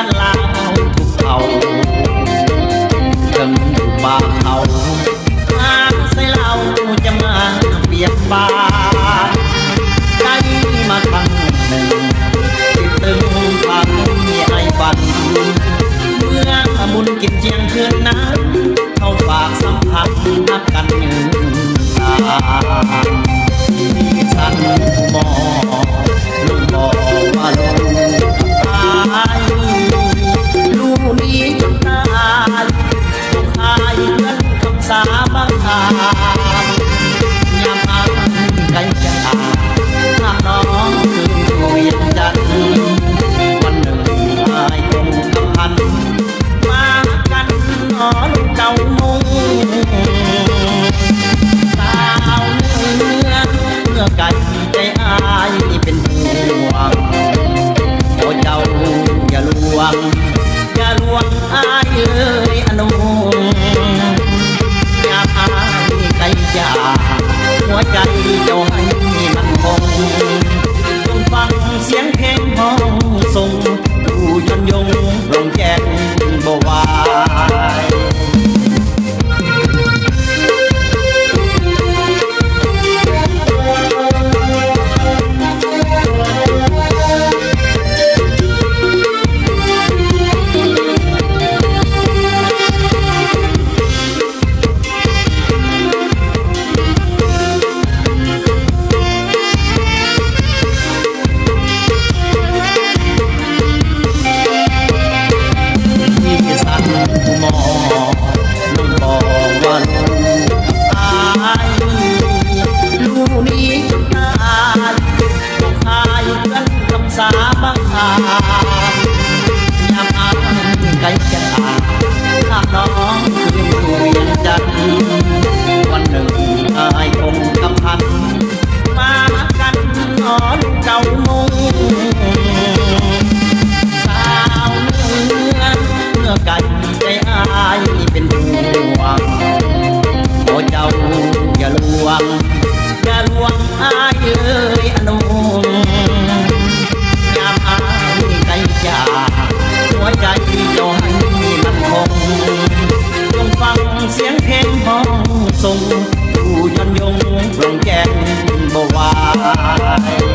านลาวทุกเผ่าถึงอยู่ป่าเขาทางใส่เราจะมาเบียดบานใจมาครั้งหนึ่งที่ตึงพังมีไอ้บันเมื่อบุญกินเจียงคืนนั้นเขาฝากสัมพันธ์นับกันยืนนานที่ฉันมองลุงบอกว่าลุงตายลูกนี้จนตายลูกชายเพื่อนคำสาบางทางยามอ่านไกลจะอ่านถ้าน้องคืนสู่เวียงจันทร์วันหนึ่งอายคงกำพันมากันหนอลูกเก่ามงสาวเนื้อไก่ใจอายเป็นห่วงขอเจ้าอย่าลวงอย่าลวงอายเลยอนุอยากอายไก่จ่าหัวใจเจ้าให้มันคงจงฟังเสียงเพลงห้องส่งดูจนยงลงแจ้งบ่วายสาบางทางยามอ่านไกลจะอ่านถ้าน้องคืนสู่เวียงจันทร์วันหนึ่งอายคงกำพันมากันนอนเก่ามงสาวเนื้อไก่ใจอายเป็นห่วงขอเจ้าอย่าลวงอย่าลวงอายเลยอนุยามอายไก่จ่าหัวใจเจ้าให้มันคงจงฟังเสียงเพลงห้องส่งผู้ยนยงลงแจ้งบ่วาย